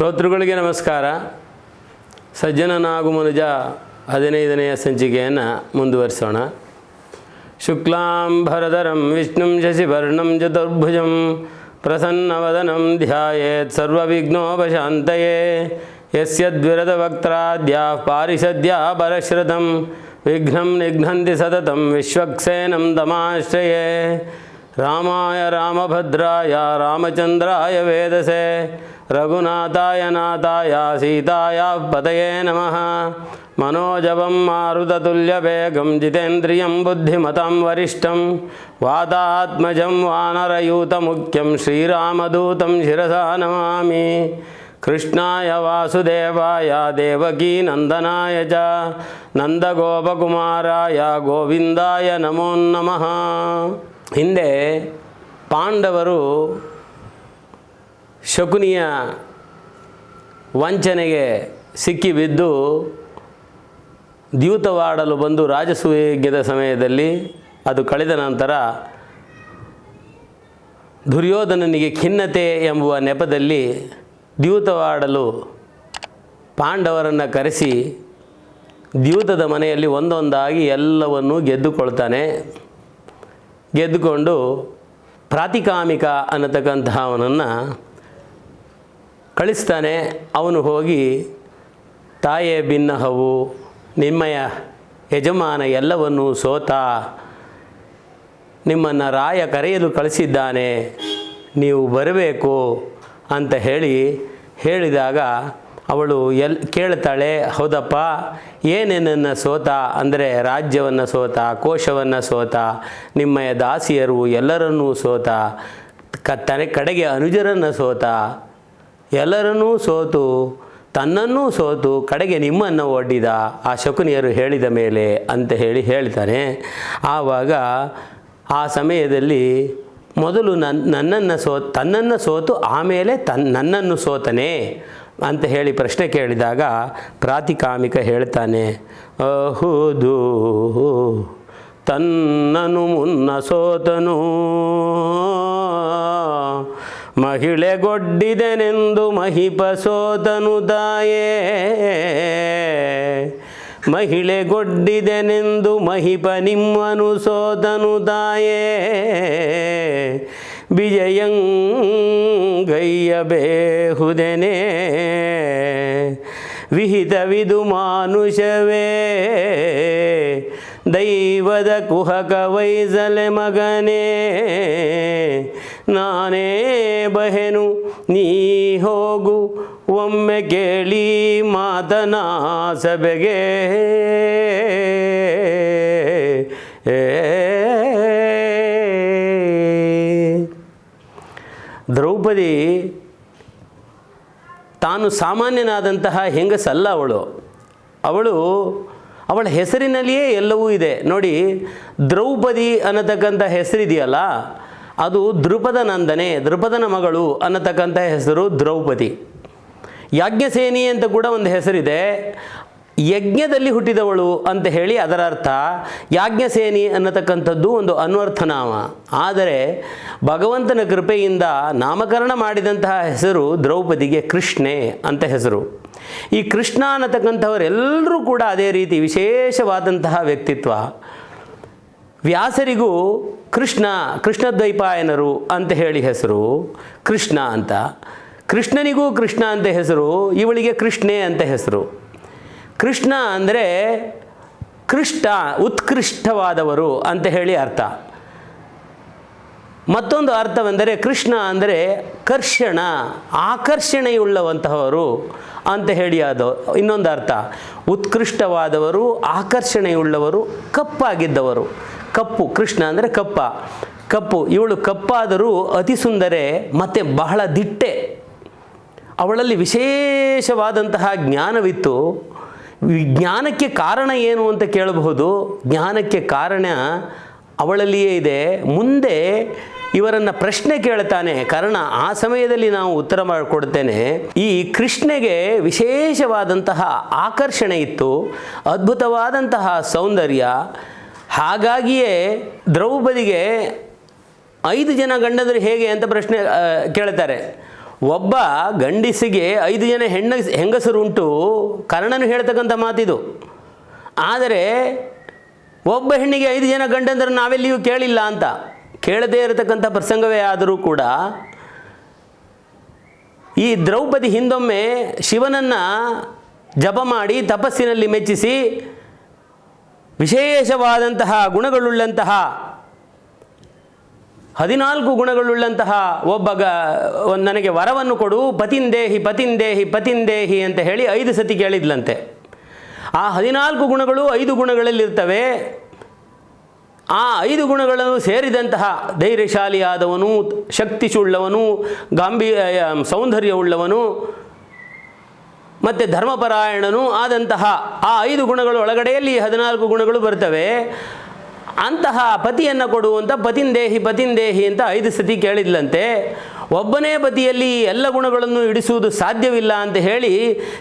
ಶ್ರೋತೃಗಳಿಗೆ ನಮಸ್ಕಾರ. ಸಜ್ಜನನಾಗು ಮನುಜ 15ನೆಯ ಸಂಚಿಕೆಯನ್ನು ಮುಂದುವರಿಸೋಣ. ಶುಕ್ಲಾಂಬರಧರಂ ವಿಷ್ಣುಂ ಶಶಿವರ್ಣಂ ಚತುರ್ಭುಜಂ ಪ್ರಸನ್ನವದನಂ ಧ್ಯಾಯೇತ್ ಸರ್ವವಿಘ್ನೋಪಶಾಂತಯೇ. ಯಸ್ಯದ್ವಿರದವಕ್ತ್ರಾದ್ಯಾಃ ಪಾರಿಷದ್ಯಾಃ ಪರಶ್ರುತಂ ವಿಘ್ನಂ ನಿಘ್ನಂತಿ ಸತತಂ ವಿಶ್ವಕ್ಸೇನಂ ತಮಾಶ್ರಯೇ. ರಾಮಾಯ ರಾಮಭದ್ರಾಯ ರಾಮಚಂದ್ರಾಯ ವೇದಸೇ ರಘುನಾಥಾಯ ನಾಥಾಯ ಸೀತಾಯ ಪತಯೇ ನಮಃ. ಮನೋಜವಂ ಮಾರುತತುಲ್ಯವೇಗಂ ಜಿತೇಂದ್ರಿಯಂ ಬುದ್ಧಿಮತಾಂ ವರಿಷ್ಠಂ ವಾತಾತ್ಮಜಂ ವಾನರಯೂತಮುಖ್ಯಂ ಶ್ರೀರಾಮದೂತಂ ಶಿರಸಾ ನಮಾಮಿ. ಕೃಷ್ಣಾಯ ವಾಸುದೇವಾಯ ದೇವಕೀ ನಂದನಾಯ ಚ ನಂದಗೋಪಕುಮಾರಾಯ ಗೋವಿಂದಾಯ ನಮೋ ನಮಃ. ಹಿಂದೆ ಪಾಂಡವರು ಶಕುನಿಯ ವಂಚನೆಗೆ ಸಿಕ್ಕಿಬಿದ್ದು ದ್ಯೂತವಾಡಲು ಬಂದು ರಾಜಸೂಯಜ್ಞದ ಸಮಯದಲ್ಲಿ ಅದು ಕಳೆದ ನಂತರ ದುರ್ಯೋಧನನಿಗೆ ಖಿನ್ನತೆ ಎಂಬುವ ನೆಪದಲ್ಲಿ ದ್ಯೂತವಾಡಲು ಪಾಂಡವರನ್ನು ಕರೆಸಿ ದ್ಯೂತದ ಮನೆಯಲ್ಲಿ ಒಂದೊಂದಾಗಿ ಎಲ್ಲವನ್ನೂ ಗೆದ್ದುಕೊಳ್ತಾನೆ. ಗೆದ್ದುಕೊಂಡು ಪ್ರಾತಿಕಾಮಿಕ ಅನ್ನತಕ್ಕಂತಹ ಅವನನ್ನು ಕಳಿಸ್ತಾನೆ. ಅವನು ಹೋಗಿ ತಾಯೇ ಭಿನ್ನಹವು ನಿಮ್ಮಯ ಯಜಮಾನ ಎಲ್ಲವನ್ನೂ ಸೋತ, ನಿಮ್ಮನ್ನು ರಾಯ ಕರೆಯಲು ಕಳಿಸಿದ್ದಾನೆ, ನೀವು ಬರಬೇಕು ಅಂತ ಹೇಳಿದಾಗ ಅವಳು ಕೇಳ್ತಾಳೆ, ಹೌದಪ್ಪ ಏನೇನನ್ನು ಸೋತ ಅಂದರೆ ರಾಜ್ಯವನ್ನು ಸೋತ, ಕೋಶವನ್ನು ಸೋತ, ನಿಮ್ಮಯ ದಾಸಿಯರು ಎಲ್ಲರನ್ನೂ ಸೋತ, ಕಡೆಗೆ ಅನುಜರನ್ನು ಸೋತ, ಎಲ್ಲರನ್ನೂ ಸೋತು ತನ್ನನ್ನೂ ಸೋತು ಕಡೆಗೆ ನಿಮ್ಮನ್ನು ಒಡ್ಡಿದ ಆ ಶಕುನಿಯರು ಹೇಳಿದ ಮೇಲೆ ಅಂತ ಹೇಳ್ತಾನೆ. ಆವಾಗ ಆ ಸಮಯದಲ್ಲಿ ಮೊದಲು ತನ್ನನ್ನು ಸೋತು ಆಮೇಲೆ ನನ್ನನ್ನು ಸೋತನೆ ಅಂತ ಹೇಳಿ ಪ್ರಶ್ನೆ ಕೇಳಿದಾಗ ಪ್ರಾತಿಕಾಮಿಕ ಹೇಳ್ತಾನೆ, ಹೌದು ತನ್ನನು ಮುನ್ನ ಸೋತನು, ಮಹಿಳೆಗೊಡ್ಡಿದೆನೆಂದು ಮಹಿಪ ಸೋತನು ತಾಯೇ, ಮಹಿಳೆಗೊಡ್ಡಿದೆನೆಂದು ಮಹಿಪ ನಿಮ್ಮನು ಸೋತನು ತಾಯೇ, ವಿಜಯಂಗಯ್ಯಬೇಹುದೆನೇ ವಿಹಿತವಿದು ಮಾನುಷವೇ, ದೈವದ ಕುಹಕ ವೈಸಲೆ ಮಗನೇ, ನಾನೇ ಬಹೆನು ನೀ ಹೋಗು ಒಮ್ಮೆ ಕೇಳಿ ಮಾತನಾ ಸಭೆಗೆ. ದ್ರೌಪದಿ ತಾನು ಸಾಮಾನ್ಯನಾದಂತಹ ಹೆಂಗಸಲ್ಲ. ಅವಳ ಹೆಸರಿನಲ್ಲಿಯೇ ಎಲ್ಲವೂ ಇದೆ. ನೋಡಿ, ದ್ರೌಪದಿ ಅನ್ನತಕ್ಕಂಥ ಹೆಸರಿದೆಯಲ್ಲ, ಅದು ದೃಪದ ದೃಪದನ ಮಗಳು ಅನ್ನತಕ್ಕಂಥ ಹೆಸರು ದ್ರೌಪದಿ. ಯಾಜ್ಞಸೇನಿ ಅಂತ ಕೂಡ ಒಂದು ಹೆಸರಿದೆ. ಯಜ್ಞದಲ್ಲಿ ಹುಟ್ಟಿದವಳು ಅಂತ ಹೇಳಿ ಅದರ ಅರ್ಥ. ಯಾಜ್ಞಸೇನಿ ಅನ್ನತಕ್ಕಂಥದ್ದು ಒಂದು ಅನ್ವರ್ಥನಾಮ. ಆದರೆ ಭಗವಂತನ ಕೃಪೆಯಿಂದ ನಾಮಕರಣ ಮಾಡಿದಂತಹ ಹೆಸರು ದ್ರೌಪದಿಗೆ ಕೃಷ್ಣೆ ಅಂತ ಹೆಸರು. ಈ ಕೃಷ್ಣ ಅನ್ನತಕ್ಕಂಥವರೆಲ್ಲರೂ ಕೂಡ ಅದೇ ರೀತಿ ವಿಶೇಷವಾದಂತಹ ವ್ಯಕ್ತಿತ್ವ. ವ್ಯಾಸರಿಗೂ ಕೃಷ್ಣದ್ವೈಪಾಯನರು ಅಂತ ಹೇಳಿ ಹೆಸರು ಕೃಷ್ಣ ಅಂತ. ಕೃಷ್ಣನಿಗೂ ಕೃಷ್ಣ ಅಂತ ಹೆಸರು, ಇವಳಿಗೆ ಕೃಷ್ಣೆ ಅಂತ ಹೆಸರು. ಕೃಷ್ಣ ಅಂದರೆ ಉತ್ಕೃಷ್ಟವಾದವರು ಅಂತ ಹೇಳಿ ಅರ್ಥ. ಮತ್ತೊಂದು ಅರ್ಥವೆಂದರೆ ಕೃಷ್ಣ ಅಂದರೆ ಆಕರ್ಷಣೆಯುಳ್ಳವಂತಹವರು ಅಂತ ಹೇಳಿ ಅದು ಇನ್ನೊಂದು ಅರ್ಥ. ಉತ್ಕೃಷ್ಟವಾದವರು, ಆಕರ್ಷಣೆಯುಳ್ಳವರು, ಕಪ್ಪಾಗಿದ್ದವರು. ಕಪ್ಪು, ಕೃಷ್ಣ ಅಂದರೆ ಕಪ್ಪು. ಇವಳು ಕಪ್ಪಾದರೂ ಅತಿ ಸುಂದರೆ ಮತ್ತು ಬಹಳ ದಿಟ್ಟೆ. ಅವಳಲ್ಲಿ ವಿಶೇಷವಾದಂತಹ ಜ್ಞಾನವಿತ್ತು. ಜ್ಞಾನಕ್ಕೆ ಕಾರಣ ಏನು ಅಂತ ಕೇಳಬಹುದು. ಜ್ಞಾನಕ್ಕೆ ಕಾರಣ ಅವಳಲ್ಲಿಯೇ ಇದೆ. ಮುಂದೆ ಇವರನ್ನು ಪ್ರಶ್ನೆ ಕೇಳ್ತಾನೆ ಕರ್ಣ. ಆ ಸಮಯದಲ್ಲಿ ನಾವು ಉತ್ತರ ಮಾಡಿಕೊಡ್ತೇನೆ. ಈ ಕೃಷ್ಣಗೆ ವಿಶೇಷವಾದಂತಹ ಆಕರ್ಷಣೆ ಇತ್ತು, ಅದ್ಭುತವಾದಂತಹ ಸೌಂದರ್ಯ. ಹಾಗಾಗಿಯೇ ದ್ರೌಪದಿಗೆ 5 ಜನ ಗಂಡಂದರು ಹೇಗೆ ಅಂತ ಪ್ರಶ್ನೆ ಕೇಳ್ತಾರೆ. ಒಬ್ಬ ಗಂಡಿಸಿಗೆ 5 ಜನ ಹೆಂಗಸರುಂಟು, ಕರ್ಣನು ಹೇಳ್ತಕ್ಕಂಥ ಮಾತಿದು. ಆದರೆ ಒಬ್ಬ ಹೆಣ್ಣಿಗೆ 5 ಜನ ಗಂಡಂದ್ರೆ ನಾವೆಲ್ಲಿಯೂ ಕೇಳಿಲ್ಲ ಅಂತ. ಕೇಳದೇ ಇರತಕ್ಕಂಥ ಪ್ರಸಂಗವೇ ಆದರೂ ಕೂಡ ಈ ದ್ರೌಪದಿ ಹಿಂದೊಮ್ಮೆ ಶಿವನನ್ನು ಜಪ ಮಾಡಿ ತಪಸ್ಸಿನಲ್ಲಿ ಮೆಚ್ಚಿಸಿ ವಿಶೇಷವಾದಂತಹ ಗುಣಗಳುಳ್ಳಂತಹ 14 ಗುಣಗಳುಳ್ಳಂತಹ ನನಗೆ ವರವನ್ನು ಕೊಡು, ಪತಿಂದೇಹಿ ಪತಿಂದೇಹಿ ಪತಿಂದೇಹಿ ಅಂತ ಹೇಳಿ 5 ಸತಿ ಕೇಳಿದ್ಲಂತೆ. ಆ 14 ಗುಣಗಳು 5 ಗುಣಗಳಲ್ಲಿರ್ತವೆ. ಆ 5 ಗುಣಗಳನ್ನು ಸೇರಿದಂತಹ ಧೈರ್ಯಶಾಲಿಯಾದವನು, ಶಕ್ತಿಸುಳ್ಳವನು, ಸೌಂದರ್ಯವುಳ್ಳವನು ಮತ್ತು ಧರ್ಮಪರಾಯಣನು ಆದಂತಹ ಆ 5 ಗುಣಗಳು ಒಳಗಡೆಯಲ್ಲಿ 14 ಗುಣಗಳು ಬರ್ತವೆ. ಅಂತಹ ಪತಿಯನ್ನು ಕೊಡುವಂಥ ಪತಿಂದೇಹಿ ಪತಿಂದೇಹಿ ಅಂತ 5 ಸತಿ ಕೇಳಿದ್ಲಂತೆ. ಒಬ್ಬನೇ ಪತಿಯಲ್ಲಿ ಎಲ್ಲ ಗುಣಗಳನ್ನು ಇಡಿಸುವುದು ಸಾಧ್ಯವಿಲ್ಲ ಅಂತ ಹೇಳಿ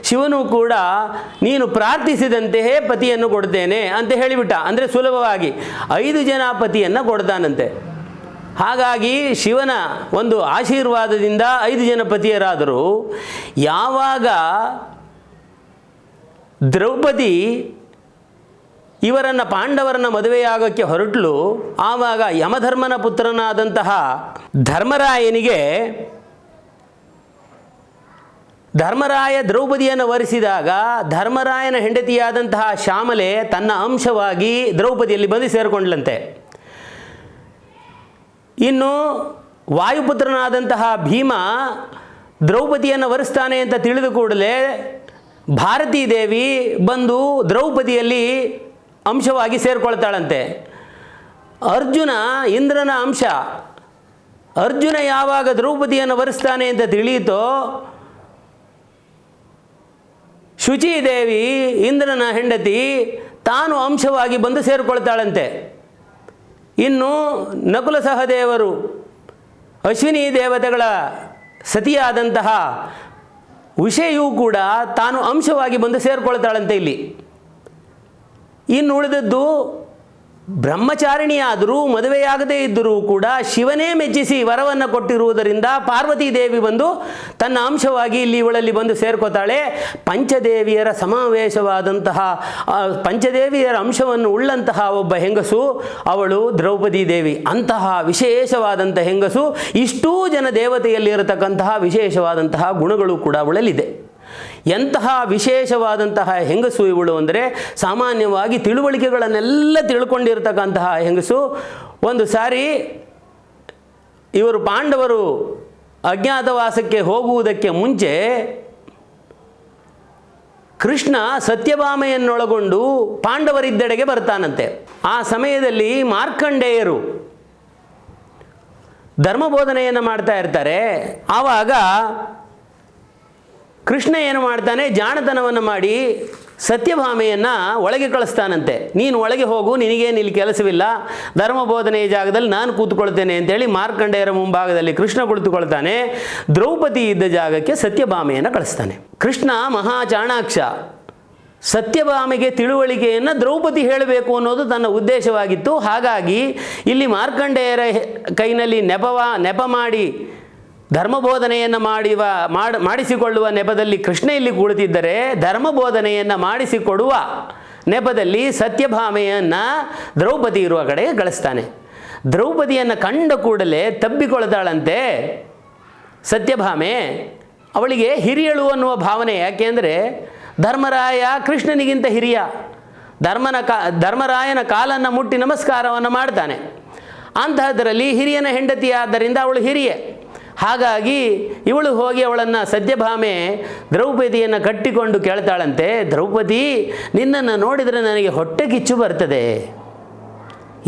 ಶಿವನು ಕೂಡ ನೀನು ಪ್ರಾರ್ಥಿಸಿದಂತೆಯೇ ಪತಿಯನ್ನು ಕೊಡ್ತೇನೆ ಅಂತ ಹೇಳಿಬಿಟ್ಟ. ಅಂದರೆ ಸುಲಭವಾಗಿ 5 ಜನ ಪತಿಯನ್ನು ಕೊಡ್ತಾನಂತೆ. ಹಾಗಾಗಿ ಶಿವನ ಒಂದು ಆಶೀರ್ವಾದದಿಂದ 5 ಜನ ಪತಿಯರಾದರು. ಯಾವಾಗ ದ್ರೌಪದಿ ಇವರನ್ನು ಪಾಂಡವರನ್ನ ಮದುವೆಯಾಗೋಕ್ಕೆ ಹೊರಟಲು, ಆವಾಗ ಯಮಧರ್ಮನ ಪುತ್ರನಾದಂತಹ ಧರ್ಮರಾಯ ದ್ರೌಪದಿಯನ್ನು ವರಿಸಿದಾಗ ಧರ್ಮರಾಯನ ಹೆಂಡತಿಯಾದಂತಹ ಶ್ಯಾಮಲೆ ತನ್ನ ಅಂಶವಾಗಿ ದ್ರೌಪದಿಯಲ್ಲಿ ಬಂದು ಸೇರಿಕೊಂಡ್ಲಂತೆ. ಇನ್ನು ವಾಯುಪುತ್ರನಾದಂತಹ ಭೀಮ ದ್ರೌಪದಿಯನ್ನು ವರಿಸ್ತಾನೆ ಅಂತ ತಿಳಿದ ಕೂಡಲೇ ಭಾರತೀ ದೇವಿ ಬಂದು ದ್ರೌಪದಿಯಲ್ಲಿ ಅಂಶವಾಗಿ ಸೇರಿಕೊಳ್ತಾಳಂತೆ. ಅರ್ಜುನ ಇಂದ್ರನ ಅಂಶ. ಅರ್ಜುನ ಯಾವಾಗ ದ್ರೌಪದಿಯನ್ನು ವರಿಸ್ತಾನೆ ಅಂತ ತಿಳಿಯಿತೋ, ಶುಚಿದೇವಿ ಇಂದ್ರನ ಹೆಂಡತಿ ತಾನು ಅಂಶವಾಗಿ ಬಂದು ಸೇರಿಕೊಳ್ತಾಳಂತೆ. ಇನ್ನು ನಕುಲ ಸಹದೇವರು ಅಶ್ವಿನಿ ದೇವತೆಗಳ ಸತಿಯಾದಂತಹ ವಿಷಯೂ ಕೂಡ ತಾನು ಅಂಶವಾಗಿ ಬಂದು ಸೇರಿಕೊಳ್ತಾಳಂತೆ ಇಲ್ಲಿ. ಇನ್ನು ಉಳಿದದ್ದು ಬ್ರಹ್ಮಚಾರಿಣಿಯಾದರೂ ಮದುವೆಯಾಗದೇ ಇದ್ದರೂ ಕೂಡ ಶಿವನೇ ಮೆಚ್ಚಿಸಿ ವರವನ್ನು ಕೊಟ್ಟಿರುವುದರಿಂದ ಪಾರ್ವತೀ ದೇವಿ ಬಂದು ತನ್ನ ಅಂಶವಾಗಿ ಇಲ್ಲಿ ಇವಳಲ್ಲಿ ಬಂದು ಸೇರ್ಕೋತಾಳೆ. ಪಂಚದೇವಿಯರ ಸಮಾವೇಶವಾದಂತಹ ಪಂಚದೇವಿಯರ ಅಂಶವನ್ನು ಉಳ್ಳಂತಹ ಒಬ್ಬ ಹೆಂಗಸು ಅವಳು ದ್ರೌಪದಿ ದೇವಿ. ಅಂತಹ ವಿಶೇಷವಾದಂಥ ಹೆಂಗಸು, ಇಷ್ಟೂ ಜನ ದೇವತೆಯಲ್ಲಿರತಕ್ಕಂತಹ ವಿಶೇಷವಾದಂತಹ ಗುಣಗಳು ಕೂಡ ಅವಳಲ್ಲಿದೆ. ಎಂತಹ ವಿಶೇಷವಾದಂತಹ ಹೆಂಗಸು ಇವಳು ಅಂದರೆ ಸಾಮಾನ್ಯವಾಗಿ ತಿಳುವಳಿಕೆಗಳನ್ನೆಲ್ಲ ತಿಳ್ಕೊಂಡಿರ್ತಕ್ಕಂತಹ ಹೆಂಗಸು. ಒಂದು ಸಾರಿ ಇವರು ಪಾಂಡವರು ಅಜ್ಞಾತವಾಸಕ್ಕೆ ಹೋಗುವುದಕ್ಕೆ ಮುಂಚೆ ಕೃಷ್ಣ ಸತ್ಯಭಾಮೆಯನ್ನೊಳಗೊಂಡು ಪಾಂಡವರಿದ್ದೆಡೆಗೆ ಬರ್ತಾನಂತೆ. ಆ ಸಮಯದಲ್ಲಿ ಮಾರ್ಕಂಡೇಯರು ಧರ್ಮಬೋಧನೆಯನ್ನು ಮಾಡ್ತಾ ಇರ್ತಾರೆ. ಆವಾಗ ಕೃಷ್ಣ ಏನು ಮಾಡ್ತಾನೆ, ಜಾಣತನವನ್ನು ಮಾಡಿ ಸತ್ಯಭಾಮೆಯನ್ನು ಒಳಗೆ ಕಳಿಸ್ತಾನಂತೆ. ನೀನು ಒಳಗೆ ಹೋಗು, ನಿನಗೇನು ಇಲ್ಲಿ ಕೆಲಸವಿಲ್ಲ, ಧರ್ಮಬೋಧನೆಯ ಜಾಗದಲ್ಲಿ ನಾನು ಕೂತ್ಕೊಳ್ತೇನೆ ಅಂತೇಳಿ ಮಾರ್ಕಂಡೇಯರ ಮುಂಭಾಗದಲ್ಲಿ ಕೃಷ್ಣ ಕುಳಿತುಕೊಳ್ತಾನೆ. ದ್ರೌಪದಿ ಇದ್ದ ಜಾಗಕ್ಕೆ ಸತ್ಯಭಾಮೆಯನ್ನು ಕಳಿಸ್ತಾನೆ. ಕೃಷ್ಣ ಮಹಾ ಚಾಣಾಕ್ಷ. ಸತ್ಯಭಾಮೆಗೆ ತಿಳುವಳಿಕೆಯನ್ನು ದ್ರೌಪದಿ ಹೇಳಬೇಕು ಅನ್ನೋದು ತನ್ನ ಉದ್ದೇಶವಾಗಿತ್ತು. ಹಾಗಾಗಿ ಇಲ್ಲಿ ಮಾರ್ಕಂಡೇಯರ ಕೈನಲ್ಲಿ ನೆಪ ಮಾಡಿ ಧರ್ಮಬೋಧನೆಯನ್ನು ಮಾಡಿಸಿಕೊಳ್ಳುವ ನೆಪದಲ್ಲಿ ಕೃಷ್ಣ ಇಲ್ಲಿ ಕುಳಿತಿದ್ದರೆ, ಧರ್ಮಬೋಧನೆಯನ್ನು ಮಾಡಿಸಿಕೊಡುವ ನೆಪದಲ್ಲಿ ಸತ್ಯಭಾಮೆಯನ್ನು ದ್ರೌಪದಿ ಇರುವ ಕಡೆಗೆ ಕಳಿಸ್ತಾನೆ. ದ್ರೌಪದಿಯನ್ನು ಕಂಡ ಕೂಡಲೇ ತಬ್ಬಿಕೊಳ್ತಾಳಂತೆ ಸತ್ಯಭಾಮೆ. ಅವಳಿಗೆ ಹಿರಿಯಳು ಅನ್ನುವ ಭಾವನೆ. ಯಾಕೆಂದರೆ ಧರ್ಮರಾಯ ಕೃಷ್ಣನಿಗಿಂತ ಹಿರಿಯ. ಧರ್ಮರಾಯನ ಕಾಲನ್ನು ಮುಟ್ಟಿ ನಮಸ್ಕಾರವನ್ನು ಮಾಡ್ತಾನೆ. ಅಂತಹದರಲ್ಲಿ ಹಿರಿಯನ ಹೆಂಡತಿಯಾದ್ದರಿಂದ ಅವಳು ಹಿರಿಯೆ. ಹಾಗಾಗಿ ಇವಳು ಹೋಗಿ ಅವಳನ್ನು ಸತ್ಯಭಾಮೆ ದ್ರೌಪದಿಯನ್ನು ಕಟ್ಟಿಕೊಂಡು ಕೇಳ್ತಾಳಂತೆ, ದ್ರೌಪದಿ, ನಿನ್ನನ್ನು ನೋಡಿದರೆ ನನಗೆ ಹೊಟ್ಟೆ ಕಿಚ್ಚು ಬರ್ತದೆ.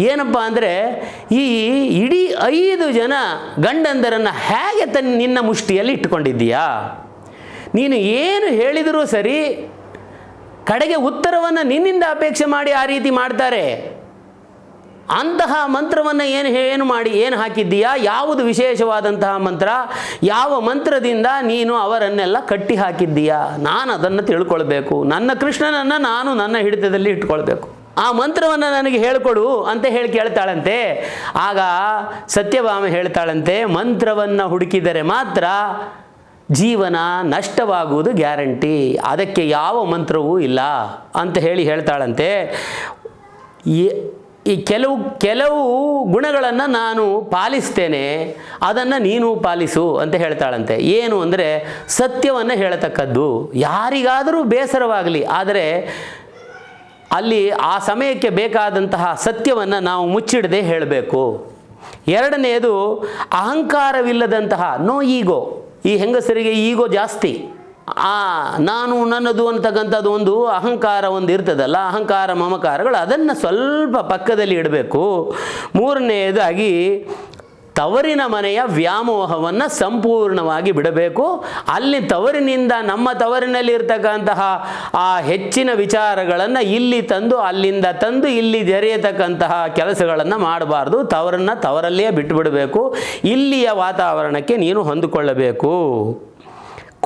ಏನಪ್ಪ ಅಂದರೆ, ಈ ಇಡೀ 5 ಜನ ಗಂಡಂದರನ್ನು ಹೇಗೆ ನಿನ್ನ ಮುಷ್ಟಿಯಲ್ಲಿ ಇಟ್ಟುಕೊಂಡಿದ್ದೀಯಾ? ನೀನು ಏನು ಹೇಳಿದರೂ ಸರಿ, ಕಡೆಗೆ ಉತ್ತರವನ್ನು ನಿನ್ನಿಂದ ಅಪೇಕ್ಷೆ ಮಾಡಿ ಆ ರೀತಿ ಮಾಡ್ತಾರೆ. ಅಂತಹ ಮಂತ್ರವನ್ನು ಏನು ಹಾಕಿದ್ದೀಯಾ? ಯಾವುದು ವಿಶೇಷವಾದಂತಹ ಮಂತ್ರ? ಯಾವ ಮಂತ್ರದಿಂದ ನೀನು ಅವರನ್ನೆಲ್ಲ ಕಟ್ಟಿ ಹಾಕಿದ್ದೀಯಾ? ನಾನು ಅದನ್ನು ತಿಳ್ಕೊಳ್ಬೇಕು. ನನ್ನ ಕೃಷ್ಣನನ್ನು ನಾನು ನನ್ನ ಹಿಡಿತದಲ್ಲಿ ಇಟ್ಕೊಳ್ಬೇಕು. ಆ ಮಂತ್ರವನ್ನು ನನಗೆ ಹೇಳಿಕೊಡು ಅಂತ ಹೇಳಿ ಕೇಳ್ತಾಳಂತೆ. ಆಗ ಸತ್ಯಭಾಮೆ ಹೇಳ್ತಾಳಂತೆ, ಮಂತ್ರವನ್ನು ಹುಡುಕಿದರೆ ಮಾತ್ರ ಜೀವನ ನಷ್ಟವಾಗುವುದು ಗ್ಯಾರಂಟಿ, ಅದಕ್ಕೆ ಯಾವ ಮಂತ್ರವೂ ಇಲ್ಲ ಅಂತ ಹೇಳ್ತಾಳಂತೆ. ಈ ಕೆಲವು ಗುಣಗಳನ್ನು ನಾನು ಪಾಲಿಸ್ತೇನೆ, ಅದನ್ನು ನೀನು ಪಾಲಿಸು ಅಂತ ಹೇಳ್ತಾಳಂತೆ. ಏನು ಅಂದರೆ ಸತ್ಯವನ್ನು ಹೇಳತಕ್ಕದ್ದು. ಯಾರಿಗಾದರೂ ಬೇಸರವಾಗಲಿ, ಆದರೆ ಅಲ್ಲಿ ಆ ಸಮಯಕ್ಕೆ ಬೇಕಾದಂತಹ ಸತ್ಯವನ್ನು ನಾವು ಮುಚ್ಚಿಡದೆ ಹೇಳಬೇಕು. ಎರಡನೆಯದು ಅಹಂಕಾರವಿಲ್ಲದಂತಹ ನೋ ಈಗೋ. ಈ ಹೆಂಗಸರಿಗೆ ಈಗೋ ಜಾಸ್ತಿ. ನಾನು ನನ್ನದು ಅಂತಕ್ಕಂಥದ್ದು ಒಂದು ಅಹಂಕಾರ ಒಂದು ಇರ್ತದಲ್ಲ, ಅಹಂಕಾರ ಮಮಕಾರಗಳು, ಅದನ್ನು ಸ್ವಲ್ಪ ಪಕ್ಕದಲ್ಲಿ ಇಡಬೇಕು. ಮೂರನೆಯದಾಗಿ ತವರಿನ ಮನೆಯ ವ್ಯಾಮೋಹವನ್ನು ಸಂಪೂರ್ಣವಾಗಿ ಬಿಡಬೇಕು. ಅಲ್ಲಿ ತವರಿನಿಂದ ನಮ್ಮ ತವರಿನಲ್ಲಿ ಇರ್ತಕ್ಕಂತಹ ಆ ಹೆಚ್ಚಿನ ವಿಚಾರಗಳನ್ನು ಇಲ್ಲಿ ತಂದು ಅಲ್ಲಿಂದ ತಂದು ಇಲ್ಲಿ ಜರೆಯತಕ್ಕಂತಹ ಕೆಲಸಗಳನ್ನು ಮಾಡಬಾರ್ದು. ತವರನ್ನು ತವರಲ್ಲೇ ಬಿಟ್ಟುಬಿಡಬೇಕು. ಇಲ್ಲಿಯ ವಾತಾವರಣಕ್ಕೆ ನೀನು ಹೊಂದಿಕೊಳ್ಳಬೇಕು.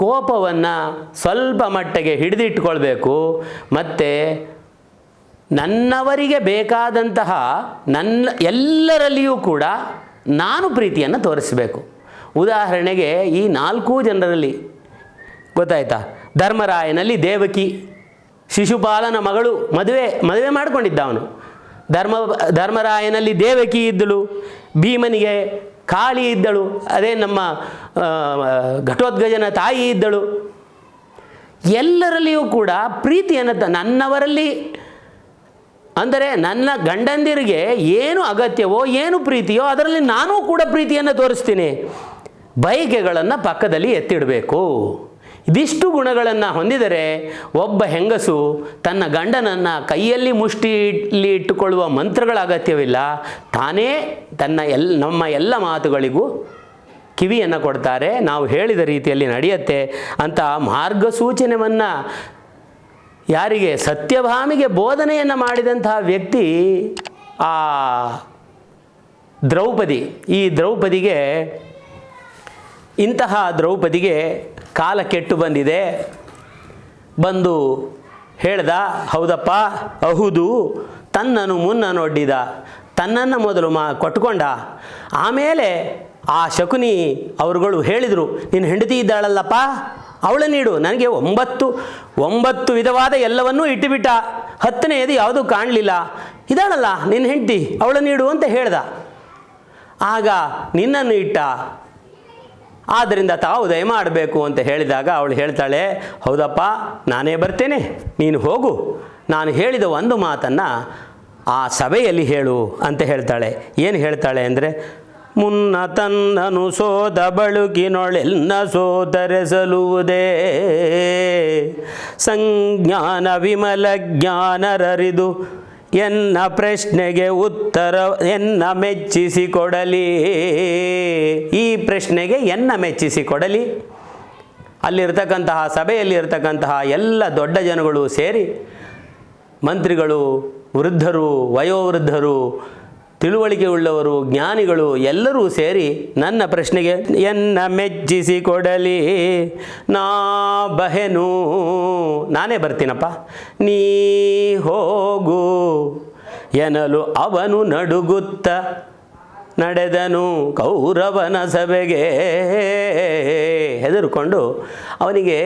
ಕೋಪವನ್ನು ಸ್ವಲ್ಪ ಮಟ್ಟಿಗೆ ಹಿಡಿದಿಟ್ಕೊಳ್ಬೇಕು. ಮತ್ತು ನನ್ನವರಿಗೆ ಬೇಕಾದಂತಹ ಎಲ್ಲರಲ್ಲಿಯೂ ಕೂಡ ನಾನು ಪ್ರೀತಿಯನ್ನು ತೋರಿಸಬೇಕು. ಉದಾಹರಣೆಗೆ ಈ 4 ಜನರಲ್ಲಿ ಗೊತ್ತಾಯ್ತಾ, ಧರ್ಮರಾಯನಲ್ಲಿ ದೇವಕಿ, ಶಿಶುಪಾಲನ ಮಗಳು, ಮದುವೆ ಮಾಡಿಕೊಂಡಿದ್ದ ಅವನು. ಧರ್ಮರಾಯನಲ್ಲಿ ದೇವಕಿ ಇದ್ದಳು, ಭೀಮನಿಗೆ ಕಾಳಿ ಇದ್ದಳು, ಅದೇ ನಮ್ಮ ಘಟೋತ್ಕಚನ ತಾಯಿ ಇದ್ದಳು. ಎಲ್ಲರಲ್ಲಿಯೂ ಕೂಡ ಪ್ರೀತಿಯನ್ನು ನನ್ನವರಲ್ಲಿ ಅಂದರೆ ನನ್ನ ಗಂಡಂದಿರಿಗೆ ಏನು ಅಗತ್ಯವೋ ಏನು ಪ್ರೀತಿಯೋ ಅದರಲ್ಲಿ ನಾನೂ ಕೂಡ ಪ್ರೀತಿಯನ್ನು ತೋರಿಸ್ತೀನಿ. ಬಯಕೆಗಳನ್ನು ಪಕ್ಕದಲ್ಲಿ ಎತ್ತಿಡಬೇಕು. ಇದಿಷ್ಟು ಗುಣಗಳನ್ನು ಹೊಂದಿದರೆ ಒಬ್ಬ ಹೆಂಗಸು ತನ್ನ ಗಂಡನನ್ನು ಕೈಯಲ್ಲಿ ಮುಷ್ಟಿಯಲ್ಲಿ ಇಟ್ಟುಕೊಳ್ಳುವ ಮಂತ್ರಗಳ ಅಗತ್ಯವಿಲ್ಲ. ತಾನೇ ನಮ್ಮ ಎಲ್ಲ ಮಾತುಗಳಿಗೂ ಕಿವಿಯನ್ನು ಕೊಡ್ತಾರೆ. ನಾವು ಹೇಳಿದ ರೀತಿಯಲ್ಲಿ ನಡೆಯುತ್ತೆ ಅಂತ ಮಾರ್ಗಸೂಚನೆಯನ್ನು ಯಾರಿಗೆ ಸತ್ಯಭಾಮಿಗೆ ಬೋಧನೆಯನ್ನು ಮಾಡಿದಂತಹ ವ್ಯಕ್ತಿ ಆ ದ್ರೌಪದಿ. ಈ ದ್ರೌಪದಿಗೆ ಇಂತಹ ದ್ರೌಪದಿಗೆ ಕಾಲ ಕೆಟ್ಟು ಬಂದಿದೆ. ಬಂದು ಹೇಳ್ದ, ಹೌದಪ್ಪ ಹೌದು, ತನ್ನನ್ನು ಮುನ್ನನೊಡ್ಡಿದ, ತನ್ನನ್ನು ಮೊದಲು ಕೊಟ್ಕೊಂಡ. ಆಮೇಲೆ ಆ ಶಕುನಿ ಅವರುಗಳು ಹೇಳಿದರು, ನಿನ್ನ ಹೆಂಡತಿ ಇದ್ದಾಳಲ್ಲಪ್ಪ ಅವಳ ನೀಡು. ನನಗೆ 9 ವಿಧವಾದ ಎಲ್ಲವನ್ನೂ ಇಟ್ಟುಬಿಟ್ಟ, 10ನೇದು ಯಾವುದೂ ಕಾಣಲಿಲ್ಲ, ಇದ್ದಾಳಲ್ಲ ನಿನ್ನ ಹೆಂಡತಿ ಅವಳ ನೀಡು ಅಂತ ಹೇಳ್ದ. ಆಗ ನಿನ್ನನ್ನು ಇಟ್ಟ, ಆದ್ದರಿಂದ ತಾವು ದಯಮಾಡಬೇಕು ಅಂತ ಹೇಳಿದಾಗ ಅವಳು ಹೇಳ್ತಾಳೆ, ಹೌದಪ್ಪ ನಾನೇ ಬರ್ತೇನೆ, ನೀನು ಹೋಗು, ನಾನು ಹೇಳಿದ ಒಂದು ಮಾತನ್ನು ಆ ಸಭೆಯಲ್ಲಿ ಹೇಳು ಅಂತ ಹೇಳ್ತಾಳೆ. ಏನು ಹೇಳ್ತಾಳೆ ಅಂದರೆ, ಮುನ್ನ ತನ್ನನು ಸೋದ ಬಳುಕಿನೊಳೆನ್ನ ಸೋದರೆ ಸಲುವುದೇ, ಸಂಜ್ಞಾನ ವಿಮಲ ಜ್ಞಾನರರಿದು ಎನ್ನ ಪ್ರಶ್ನೆಗೆ ಉತ್ತರ ಎನ್ನ ಮೆಚ್ಚಿಸಿ ಕೊಡಲಿ. ಈ ಪ್ರಶ್ನೆಗೆ ಎನ್ನ ಮೆಚ್ಚಿಸಿ ಕೊಡಲಿ. ಅಲ್ಲಿರ್ತಕ್ಕಂತಹ ಸಭೆಯಲ್ಲಿರ್ತಕ್ಕಂತಹ ಎಲ್ಲ ದೊಡ್ಡ ಜನಗಳು ಸೇರಿ, ಮಂತ್ರಿಗಳು, ವೃದ್ಧರು, ವಯೋವೃದ್ಧರು, ತಿಳುವಳಿಕೆ ಉಳ್ಳವರು, ಜ್ಞಾನಿಗಳು ಎಲ್ಲರೂ ಸೇರಿ ನನ್ನ ಪ್ರಶ್ನೆಗೆ ಎನ್ನ ಮೆಚ್ಚಿಸಿ ಕೊಡಲಿ. ನಾ ಬಹೆನು, ನಾನೇ ಬರ್ತೀನಪ್ಪ, ನೀ ಹೋಗು ಎನ್ನಲು ಅವನು ನಡುಗುತ್ತ ನಡೆದನು ಕೌರವನ ಸಭೆಗೆ. ಹೆದರ್ಕೊಂಡು ಅವನಿಗೆ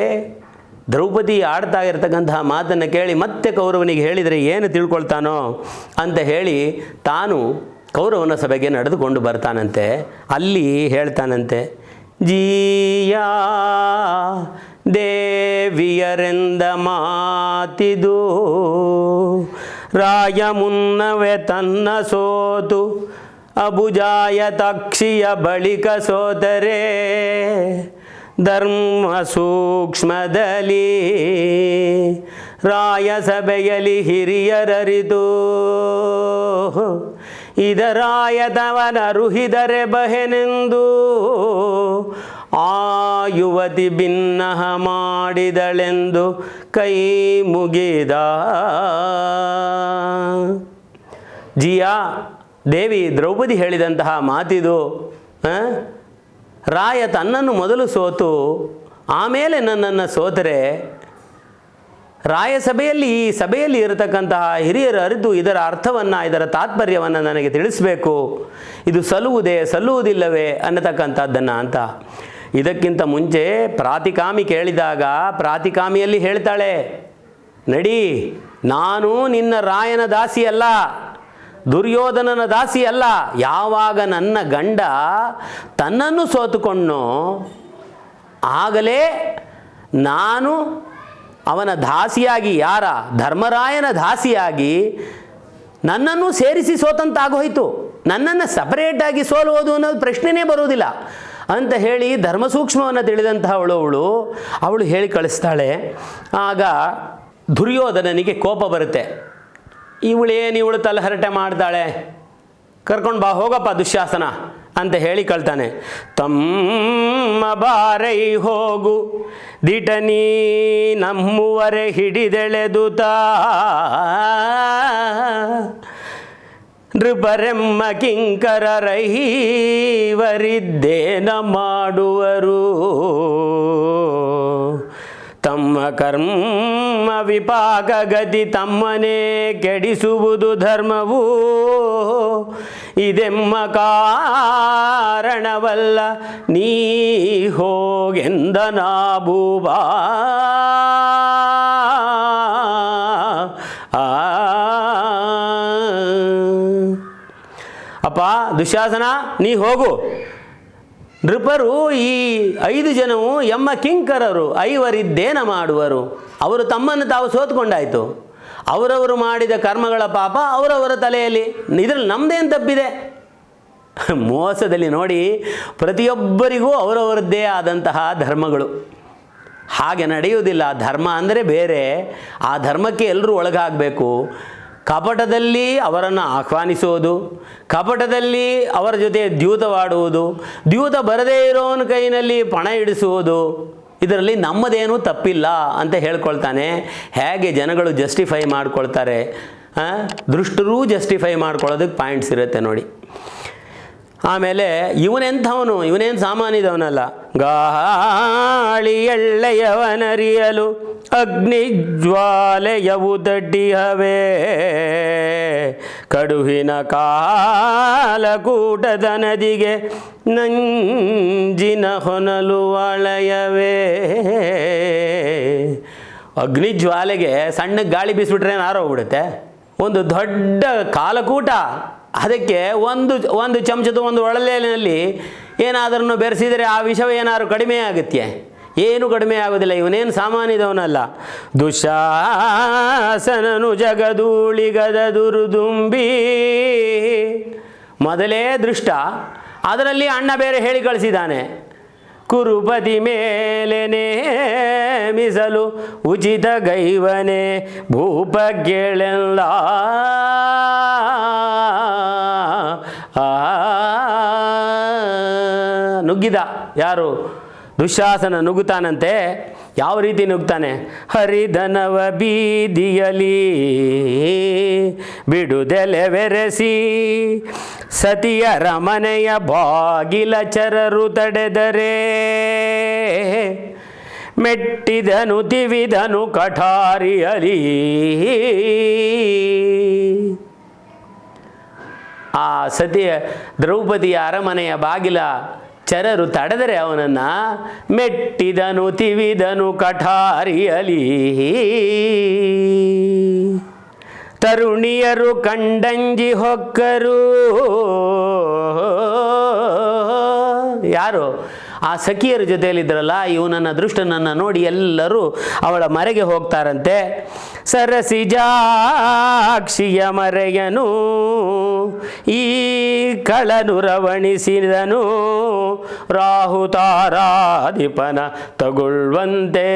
ದ್ರೌಪದಿ ಆಡ್ತಾ ಇರ್ತಕ್ಕಂತಹ ಮಾತನ್ನು ಕೇಳಿ ಮತ್ತೆ ಕೌರವನಿಗೆ ಹೇಳಿದರೆ ಏನು ತಿಳ್ಕೊಳ್ತಾನೋ ಅಂತ ಹೇಳಿ ತಾನು ಕೌರವನ ಸಭೆಗೆ ನಡೆದುಕೊಂಡು ಬರ್ತಾನಂತೆ. ಅಲ್ಲಿ ಹೇಳ್ತಾನಂತೆ, ಜೀಯಾ ದೇವಿಯರೆಂದ ಮಾತಿದು ರಾಯ ಮುನ್ನವೇ ತನ್ನ ಸೋತು ಅಬುಜಾಯ ತಕ್ಷಿಯ ಬಳಿಕ ಸೋತರೆ ಧರ್ಮ ಸೂಕ್ಷ್ಮದಲ್ಲಿ ರಾಯ ಸಭೆಯಲ್ಲಿ ಹಿರಿಯರರಿದು ಇದರಾಯದವನ ರುಹಿದರೆ ಬಹೆನೆಂದು ಆ ಯುವತಿ ಭಿನ್ನಹ ಮಾಡಿದಳೆಂದು ಕೈ ಮುಗಿದ. ಜಿಯಾ ದೇವಿ ದ್ರೌಪದಿ ಹೇಳಿದಂತಹ ಮಾತಿದು. ರಾಯ ತನ್ನನ್ನು ಮೊದಲು ಸೋತು ಆಮೇಲೆ ನನ್ನನ್ನು ಸೋತರೆ ರಾಯ ಸಭೆಯಲ್ಲಿ ಈ ಸಭೆಯಲ್ಲಿ ಇರತಕ್ಕಂತಹ ಹಿರಿಯರು ಅರಿತು ಇದರ ಅರ್ಥವನ್ನು ಇದರ ತಾತ್ಪರ್ಯವನ್ನು ನನಗೆ ತಿಳಿಸಬೇಕು. ಇದು ಸಲ್ಲುವುದೇ ಸಲ್ಲುವುದಿಲ್ಲವೇ ಅನ್ನತಕ್ಕಂಥದ್ದನ್ನು ಅಂತ ಇದಕ್ಕಿಂತ ಮುಂಚೆ ಪ್ರಾತಿಕಾಮಿ ಕೇಳಿದಾಗ ಪ್ರಾತಿಕಾಮಿಯಲ್ಲಿ ಹೇಳ್ತಾಳೆ, ನಡಿ, ನಾನು ನಿನ್ನ ರಾಯನ ದಾಸಿ ಅಲ್ಲ, ದುರ್ಯೋಧನನ ದಾಸಿ ಅಲ್ಲ. ಯಾವಾಗ ನನ್ನ ಗಂಡ ತನ್ನನ್ನು ಸೋತುಕೊಂಡನೋ ಆಗಲೇ ನಾನು ಅವನ ದಾಸಿಯಾಗಿ, ಯಾರ ಧರ್ಮರಾಯನ ದಾಸಿಯಾಗಿ ನನ್ನನ್ನು ಸೇರಿಸಿ ಸೋತಂತಾಗೋಯ್ತು. ನನ್ನನ್ನು ಸಪರೇಟಾಗಿ ಸೋಲುವುದು ಅನ್ನೋದು ಪ್ರಶ್ನೆನೇ ಬರುವುದಿಲ್ಲ ಅಂತ ಹೇಳಿ ಧರ್ಮ ಸೂಕ್ಷ್ಮವನ್ನು ತಿಳಿದಂತಹ ಅವಳು ಹೇಳಿ ಕಳಿಸ್ತಾಳೆ. ಆಗ ದುರ್ಯೋಧನನಿಗೆ ಕೋಪ ಬರುತ್ತೆ. ಇವಳು ತಲೆಹರಟೆ ಮಾಡ್ತಾಳೆ, ಕರ್ಕೊಂಡು ಬಾ, ಹೋಗಪ್ಪ ದುಶ್ಯಾಸನ ಅಂತ ಹೇಳಿ ಕಳ್ತಾನೆ. ತಮ್ಮ ಬಾರೈ ಹೋಗು ದಿಟನೀ ನಮ್ಮುವರೆ ಹಿಡಿದೆಳೆದುತಾ ನೃಪರೆಮ್ಮ ಕಿಂಕರರೈವರಿದ್ದೇನ ಮಾಡುವರು. ತಮ್ಮ ಕರ್ಮ ವಿಪಾಕ ಗತಿ ತಮ್ಮನೇ ಕೆಡಿಸುವುದು ಧರ್ಮವು ಇದೆಮ್ಮ ಕಾರಣವಲ್ಲ ನೀ ಹೋಗೆಂದ ನಾಬೂಬಾ. ಅಪ್ಪ ದುಶ್ಯಾಸನ, ನೀ ಹೋಗು. ನೃಪರು ಈ 5 ಜನವು ಎಮ್ಮ ಕಿಂಕರರು ಐವರಿದ್ದೇನ ಮಾಡುವರು. ಅವರು ತಮ್ಮನ್ನು ತಾವು ಸೋತ್ಕೊಂಡಾಯಿತು. ಅವರವರು ಮಾಡಿದ ಕರ್ಮಗಳ ಪಾಪ ಅವರವರ ತಲೆಯಲ್ಲಿ, ಇದರಲ್ಲಿ ನಮ್ಮದೇನು ತಪ್ಪಿದೆ? ಮೋಸದಲ್ಲಿ ನೋಡಿ, ಪ್ರತಿಯೊಬ್ಬರಿಗೂ ಅವರವರದ್ದೇ ಆದಂತಹ ಧರ್ಮಗಳು. ಹಾಗೆ ನಡೆಯುವುದಿಲ್ಲ. ಧರ್ಮ ಅಂದರೆ ಬೇರೆ, ಆ ಧರ್ಮಕ್ಕೆ ಎಲ್ಲರೂ ಒಳಗಾಗಬೇಕು. ಕಪಟದಲ್ಲಿ ಅವರನ್ನು ಆಹ್ವಾನಿಸುವುದು, ಕಪಟದಲ್ಲಿ ಅವರ ಜೊತೆ ದ್ಯೂತವಾಡುವುದು, ದ್ಯೂತ ಬರದೇ ಇರೋನ ಕೈನಲ್ಲಿ ಪಣ ಇಡಿಸುವುದು, ಇದರಲ್ಲಿ ನಮ್ಮದೇನೂ ತಪ್ಪಿಲ್ಲ ಅಂತ ಹೇಳ್ಕೊಳ್ತಾನೆ. ಹೇಗೆ ಜನಗಳು ಜಸ್ಟಿಫೈ ಮಾಡ್ಕೊಳ್ತಾರೆ, ದೃಷ್ಟರೂ ಜಸ್ಟಿಫೈ ಮಾಡ್ಕೊಳ್ಳೋದಕ್ಕೆ ಪಾಯಿಂಟ್ಸ್ ಇರುತ್ತೆ ನೋಡಿ. ಆಮೇಲೆ ಇವನೆಂಥವನು, ಇವನೇನು ಸಾಮಾನ್ಯದವನಲ್ಲ. ಗಾಳಿ ಎಳ್ಳೆಯವನರಿಯಲು ಅಗ್ನಿಜ್ವಾಲೆಯವು ದಡ್ಡಿಹವೇ ಕಡುಹಿನ ಕಾಲಕೂಟದ ನದಿಗೆ ನಂಜಿನ ಹೊನಲು ವಾಳಯವೇ. ಅಗ್ನಿಜ್ವಾಲೆಗೆ ಸಣ್ಣ ಗಾಳಿ ಬೀಸಿಬಿಟ್ರೆ ಆರೋಗ್ಬಿಡುತ್ತೆ. ಒಂದು ದೊಡ್ಡ ಕಾಲಕೂಟ, ಅದಕ್ಕೆ ಒಂದು ಚಮಚದ ಒಂದು ಒಳಲೆಯಲ್ಲಿ ಏನಾದರೂ ಬೆರೆಸಿದರೆ ಆ ವಿಷವ ಏನಾದ್ರು ಕಡಿಮೆ ಆಗುತ್ತೆ? ಏನು ಕಡಿಮೆ ಆಗೋದಿಲ್ಲ. ಇವನೇನು ಸಾಮಾನ್ಯದವನಲ್ಲ. ದುಶಾಸನನು ಜಗದೂಳಿಗದ ದುರುದುಂಬಿ, ಮೊದಲೇ ದೃಷ್ಟ, ಅದರಲ್ಲಿ ಅಣ್ಣ ಬೇರೆ ಹೇಳಿ ಕಳಿಸಿದ್ದಾನೆ. ಕುರುಪತಿ ಮೇಲೆನೇ ಮೀಸಲು ಉಚಿತ ಗೈವನೆ ಭೂಪಗೆಳೆಲ್ಲ. ನುಗ್ಗಿದ ಯಾರು? ದುಶ್ಯಾಸನ ನುಗ್ಗುತ್ತಾನಂತೆ. ಯಾವ ರೀತಿ ನುಗ್ತಾನೆ? ಹರಿದನವ ಬೀದಿಯಲಿ ಬಿಡುದೆಲೆ ಬೆರೆಸಿ ಸತಿಯರ ಮನೆಯ ಬಾಗಿಲ ಚರರು ತಡೆದರೆ ಮೆಟ್ಟಿದನು ತಿವಿದನು ಕಠಾರಿಯಲಿ. ಆ ಸತಿಯ ದ್ರೌಪದಿಯ ಅರಮನೆಯ ಬಾಗಿಲ ಚರರು ತಡೆದರೆ ಅವನನ್ನು ಮೆಟ್ಟಿದನು ತಿವಿದನು ಕಠಾರಿಯಲಿ. ತರುಣಿಯರು ಕಂಡಂಜಿ ಹೊಕ್ಕರು. ಯಾರು? ಆ ಸಖಿಯರ ಜೊತೆಯಲ್ಲಿದ್ದರಲ್ಲ, ಇವನನ್ನು ದೃಷ್ಟನನ್ನು ನೋಡಿ ಎಲ್ಲರೂ ಅವಳ ಮರೆಗೆ ಹೋಗ್ತಾರಂತೆ. ಸರಸಿಜಾಕ್ಷಿಯ ಮರೆಯನು ಈ ಕಳನು ರವಣಿಸಿದನು ರಾಹುತಾರಾಧಿಪನ ತಗೊಳ್ಳುವಂತೆ.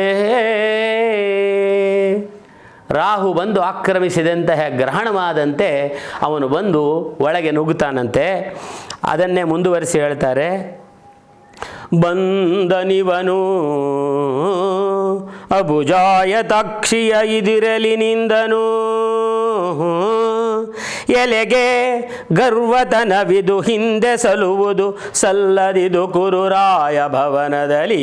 ರಾಹು ಬಂದು ಆಕ್ರಮಿಸಿದಂತಹ ಗ್ರಹಣವಾದಂತೆ ಅವನು ಬಂದು ಒಳಗೆ ನುಗ್ಗುತ್ತಾನಂತೆ. ಅದನ್ನೇ ಮುಂದುವರಿಸಿ ಹೇಳ್ತಾರೆ. ಬಂದನಿವನು ಅಬುಜಾಯ ತಕ್ಷಿಯ ಇದಿರಲಿ ನಿಂದನು ಎಲೆಗೆ ಗರ್ವತನವಿದು ಹಿಂದೆ ಸಲುವುದು ಸಲ್ಲದಿದು ಕುರುರಾಯ ಭವನದಲ್ಲಿ.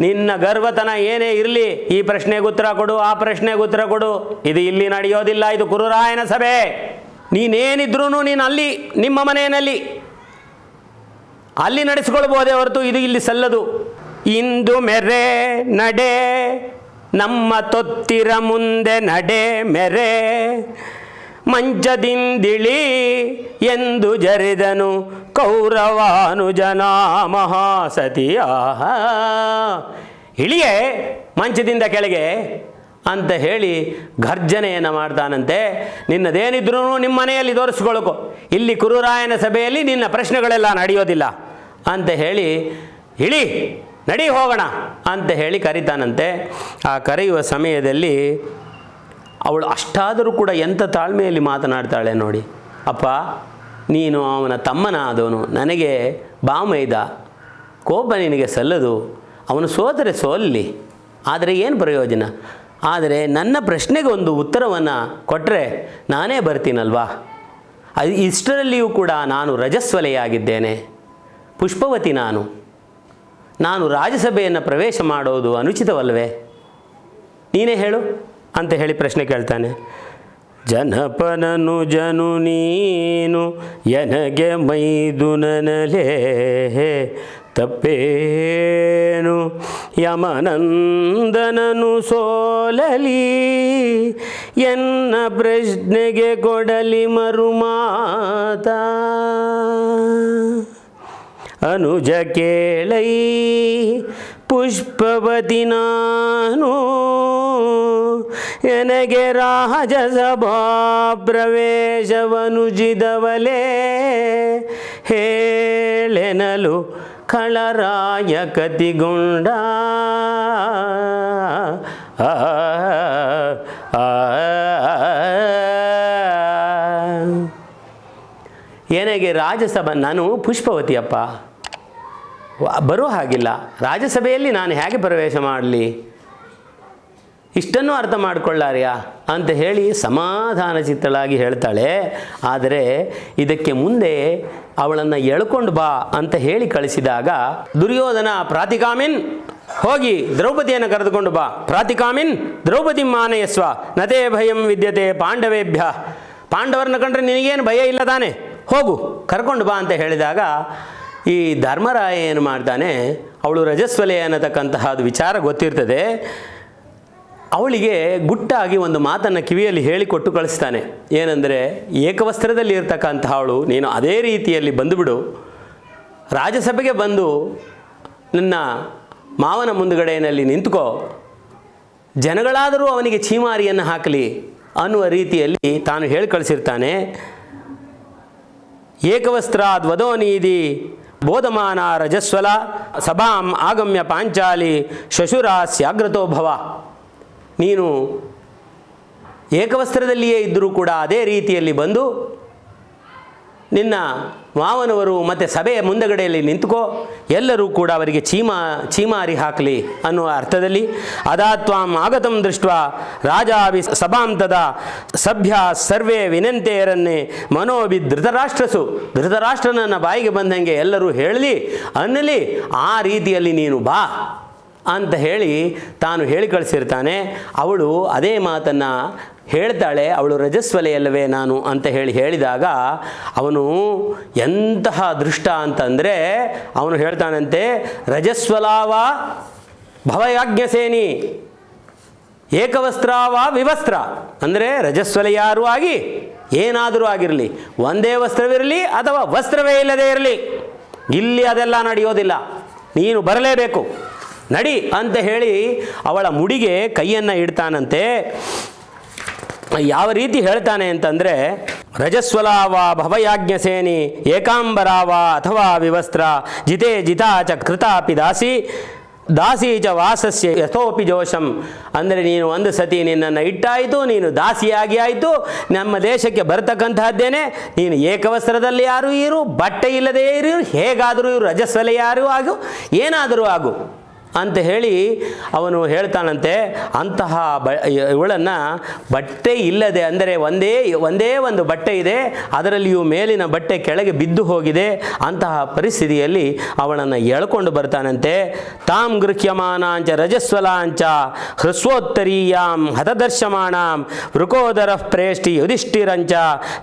ನಿನ್ನ ಗರ್ವತನ ಏನೇ ಇರಲಿ, ಈ ಪ್ರಶ್ನೆಗೆ ಉತ್ತರ ಕೊಡು, ಆ ಪ್ರಶ್ನೆಗೆ ಉತ್ತರ ಕೊಡು, ಇದು ಇಲ್ಲಿ ನಡೆಯೋದಿಲ್ಲ. ಇದು ಕುರುರಾಯನ ಸಭೆ. ನೀನೇನಿದ್ರೂ ನೀನು ಅಲ್ಲಿ ನಿಮ್ಮ ಮನೆಯಲ್ಲಿ ಅಲ್ಲಿ ನಡೆಸಿಕೊಳ್ಬೋದೇ ಹೊರತು ಇದು ಇಲ್ಲಿ ಸಲ್ಲದು. ಇಂದು ಮೆರೆ ನಡೆ ನಮ್ಮ ತೊತ್ತಿರ ಮುಂದೆ ನಡೆ ಮೆರೆ, ಮಂಚದಿಂದಿಳಿ ಎಂದು ಜರಿದನು ಕೌರವಾನುಜನ ಮಹಾಸತಿಯ. ಇಳಿಯೇ ಮಂಚದಿಂದ ಕೆಳಗೆ ಅಂತ ಹೇಳಿ ಗರ್ಜನೆಯನ್ನು ಮಾಡ್ತಾನಂತೆ. ನಿನ್ನದೇನಿದ್ರೂ ನಿಮ್ಮ ಮನೆಯಲ್ಲಿ ತೋರಿಸ್ಕೊಳ್ಕೊ, ಇಲ್ಲಿ ಕುರುರಾಯನ ಸಭೆಯಲ್ಲಿ ನಿನ್ನ ಪ್ರಶ್ನೆಗಳೆಲ್ಲ ನಡೆಯೋದಿಲ್ಲ ಅಂತ ಹೇಳಿ ಇಳಿ, ನಡಿ ಹೋಗೋಣ ಅಂತ ಹೇಳಿ ಕರೀತಾನಂತೆ. ಆ ಕರೆಯುವ ಸಮಯದಲ್ಲಿ ಅವಳು ಅಷ್ಟಾದರೂ ಕೂಡ ಎಂಥ ತಾಳ್ಮೆಯಲ್ಲಿ ಮಾತನಾಡ್ತಾಳೆ ನೋಡಿ. ಅಪ್ಪ, ನೀನು ಅವನ ತಮ್ಮನಾದವನು, ನನಗೆ ಬಾಮೈದ, ಕೋಪ ನಿನಗೆ ಸಲ್ಲದು, ಅವನು ಸೋತರೆ ಸೋಲ್ಲಿ, ಆದರೆ ಏನು ಪ್ರಯೋಜನ? ಆದರೆ ನನ್ನ ಪ್ರಶ್ನೆಗೆ ಒಂದು ಉತ್ತರವನ್ನು ಕೊಟ್ಟರೆ ನಾನೇ ಬರ್ತೀನಲ್ವಾ? ಇಷ್ಟರಲ್ಲಿಯೂ ಕೂಡ ನಾನು ರಜಸ್ವಲೆಯಾಗಿದ್ದೇನೆ, ಪುಷ್ಪವತಿ ನಾನು ರಾಜಸಭೆಯನ್ನು ಪ್ರವೇಶ ಮಾಡೋದು ಅನುಚಿತವಲ್ಲವೇ? ನೀನೇ ಹೇಳು ಅಂತ ಹೇಳಿ ಪ್ರಶ್ನೆ ಕೇಳ್ತಾನೆ. ಜನಪನನು ಜನು ನೀನು ಎನಗೆ ಮೈದುನನಲೇ, ತಪ್ಪೇನು ಯಮನಂದನನು ಸೋಲಲಿ, ಎನ್ನ ಪ್ರಶ್ನೆಗೆ ಕೊಡಲಿ ಮರುಮಾತ. ಅನುಜ ಕೇಳೈ ಪುಷ್ಪವತಿ ನಾನು, ಎನಗೆ ರಾಜಸಭಾ ಪ್ರವೇಶವನುಜಿದವಲೇ, ಹೇಳೆನಲು ಖಳರಾಯ ಕತಿಗೊಂಡ. ನನಗೆ ರಾಜಸಭಾ, ನಾನು ಪುಷ್ಪವತಿಯಪ್ಪ, ಬರೋ ಹಾಗಿಲ್ಲ, ರಾಜಸಭೆಯಲ್ಲಿ ನಾನು ಹೇಗೆ ಪ್ರವೇಶ ಮಾಡಲಿ? ಇಷ್ಟನ್ನು ಅರ್ಥ ಮಾಡಿಕೊಳ್ಳಾರ್ಯಾ ಅಂತ ಹೇಳಿ ಸಮಾಧಾನ ಚಿತ್ತಳಾಗಿ ಹೇಳ್ತಾಳೆ. ಆದರೆ ಇದಕ್ಕೆ ಮುಂದೆ ಅವಳನ್ನು ಎಳ್ಕೊಂಡು ಬಾ ಅಂತ ಹೇಳಿ ಕಳಿಸಿದಾಗ ದುರ್ಯೋಧನ, ಪ್ರಾತಿಕಾಮಿನ್, ಹೋಗಿ ದ್ರೌಪದಿಯನ್ನು ಕರೆದುಕೊಂಡು ಬಾ, ಪ್ರಾತಿಕಾಮಿನ್ ದ್ರೌಪದಿ ಮಾನಯಸ್ವ ನತೇ ಭಯಂ ವಿದ್ಯತೆ ಪಾಂಡವೇಭ್ಯ, ಪಾಂಡವರನ್ನ ಕಂಡ್ರೆ ನಿನಗೇನು ಭಯ ಇಲ್ಲ ತಾನೆ, ಹೋಗು ಕರ್ಕೊಂಡು ಬಾ ಅಂತ ಹೇಳಿದಾಗ ಈ ಧರ್ಮರಾಯ ಏನು ಮಾಡ್ತಾನೆ, ಅವಳು ರಜಸ್ವಲೆ ಅನ್ನತಕ್ಕಂತಹದ್ದು ವಿಚಾರ ಗೊತ್ತಿರ್ತದೆ, ಅವಳಿಗೆ ಗುಟ್ಟಾಗಿ ಒಂದು ಮಾತನ್ನು ಕಿವಿಯಲ್ಲಿ ಹೇಳಿಕೊಟ್ಟು ಕಳಿಸ್ತಾನೆ. ಏನೆಂದರೆ, ಏಕವಸ್ತ್ರದಲ್ಲಿ ಇರ್ತಕ್ಕಂತಹ ಅವಳು ನೀನು ಅದೇ ರೀತಿಯಲ್ಲಿ ಬಂದುಬಿಡು, ರಾಜಸಭೆಗೆ ಬಂದು ನನ್ನ ಮಾವನ ಮುಂದುಗಡೆಯಲ್ಲಿ ನಿಂತುಕೋ, ಜನಗಳಾದರೂ ಅವನಿಗೆ ಛೀಮಾರಿಯನ್ನು ಹಾಕಲಿ ಅನ್ನುವ ರೀತಿಯಲ್ಲಿ ತಾನು ಹೇಳಿ ಕಳಿಸಿರ್ತಾನೆ. ಏಕವಸ್ತ್ರಾದ್ ವದೋನೀದಿ ಬೋಧಮಾನ ರಜಸ್ವಲ ಸಭಾಂ ಆಗಮ್ಯ ಪಾಂಚಾಲಿ ಶಶುರಾಸ್ಯಾಗ್ರತೋ ಭವ. ನೀನು ಏಕವಸ್ತ್ರದಲ್ಲಿಯೇ ಇದ್ದರೂ ಕೂಡ ಅದೇ ರೀತಿಯಲ್ಲಿ ಬಂದು ನಿನ್ನ ಮಾವನವರು ಮತ್ತು ಸಭೆಯ ಮುಂದಗಡೆಯಲ್ಲಿ ನಿಂತುಕೋ, ಎಲ್ಲರೂ ಕೂಡ ಅವರಿಗೆ ಚೀಮಾರಿ ಹಾಕಲಿ ಅನ್ನುವ ಅರ್ಥದಲ್ಲಿ. ಅದಾತ್ವಾಂ ಆಗತಂ ದೃಷ್ಟ ರಾಜಾಭಿ ಸಭಾಂ ತದಾ ಸಭ್ಯ ಸರ್ವೇ ವಿನಂತೆಯರನ್ನೇ ಮನೋಭಿ ಧೃತರಾಷ್ಟ್ರನನ್ನು ಬಾಯಿಗೆ ಬಂದಂಗೆ ಎಲ್ಲರೂ ಹೇಳಲಿ ಅನ್ನಲಿ, ಆ ರೀತಿಯಲ್ಲಿ ನೀನು ಬಾ ಅಂತ ಹೇಳಿ ತಾನು ಹೇಳಿ ಕಳಿಸಿರ್ತಾನೆ. ಅವಳು ಅದೇ ಮಾತನ್ನು ಹೇಳ್ತಾಳೆ, ಅವಳು ರಜಸ್ವಲೆಯಲ್ಲವೇ ನಾನು ಅಂತ ಹೇಳಿದಾಗ ಅವನು ಎಂತಹ ದೃಷ್ಟ ಅಂತಂದರೆ ಅವನು ಹೇಳ್ತಾನಂತೆ, ರಜಸ್ವಲಾವ ಭವಯಾಜ್ಞಸೇನಿ ಏಕವಸ್ತ್ರಾವ ವಿವಸ್ತ್ರ, ಅಂದರೆ ರಜಸ್ವಲೆಯಾರು ಆಗಿ ಏನಾದರೂ ಆಗಿರಲಿ, ಒಂದೇ ವಸ್ತ್ರವಿರಲಿ ಅಥವಾ ವಸ್ತ್ರವೇ ಇಲ್ಲದೇ ಇರಲಿ, ಇಲ್ಲಿ ಅದೆಲ್ಲ ನಡೆಯೋದಿಲ್ಲ, ನೀನು ಬರಲೇಬೇಕು, ನಡಿ ಅಂತ ಹೇಳಿ ಅವಳ ಮುಡಿಗೆ ಕೈಯನ್ನು ಇಡ್ತಾನಂತೆ. ಯಾವ ರೀತಿ ಹೇಳ್ತಾನೆ ಅಂತಂದರೆ, ರಜಸ್ವಲಾವ ಭವಯಾಜ್ಞಸೇನಿ ಏಕಾಂಬರಾವ ಅಥವಾ ವಿವಸ್ತ್ರ ಜಿತೆ ಜಿತಾ ಚ ಕೃತಾಪಿ ದಾಸಿ ಚ ವಾಸಸ್ಯ ಯಥೋಪಿ ಜೋಷಂ. ಅಂದರೆ ನೀನು ಒಂದು ಸತಿ ನಿನ್ನನ್ನು ಇಟ್ಟಾಯಿತು, ನೀನು ದಾಸಿಯಾಗಿ ಆಯಿತು, ನಮ್ಮ ದೇಶಕ್ಕೆ ಬರ್ತಕ್ಕಂತಹದ್ದೇನೆ, ನೀನು ಏಕವಸ್ತ್ರದಲ್ಲಿ ಯಾರು ಇರು, ಬಟ್ಟೆ ಇಲ್ಲದೇ ಇರು, ಹೇಗಾದರೂ ಇರು, ರಜಸ್ವಲೆ ಯಾರು ಆಗು, ಏನಾದರೂ ಆಗು, ಅಂತ ಹೇಳಿ ಅವನು ಹೇಳ್ತಾನಂತೆ. ಅಂತಹ ಇವಳನ್ನು ಬಟ್ಟೆ ಇಲ್ಲದೆ, ಅಂದರೆ ಒಂದೇ ಒಂದು ಬಟ್ಟೆ ಇದೆ, ಅದರಲ್ಲಿಯೂ ಮೇಲಿನ ಬಟ್ಟೆ ಕೆಳಗೆ ಬಿದ್ದು ಹೋಗಿದೆ. ಅಂತಹ ಪರಿಸ್ಥಿತಿಯಲ್ಲಿ ಅವಳನ್ನು ಎಳ್ಕೊಂಡು ಬರ್ತಾನಂತೆ. ತಾಂ ಗೃಹ್ಯಮಾನಾಂಚ ರಜಸ್ವಲಾಂಚ ಹೃಸ್ವೋತ್ತರೀಯಾಂ ಹತದರ್ಶಮಾಣಾಂ ವೃಕೋದರ ಪ್ರೇಷ್ಠಿ ಯುಧಿಷ್ಠಿರಂಚ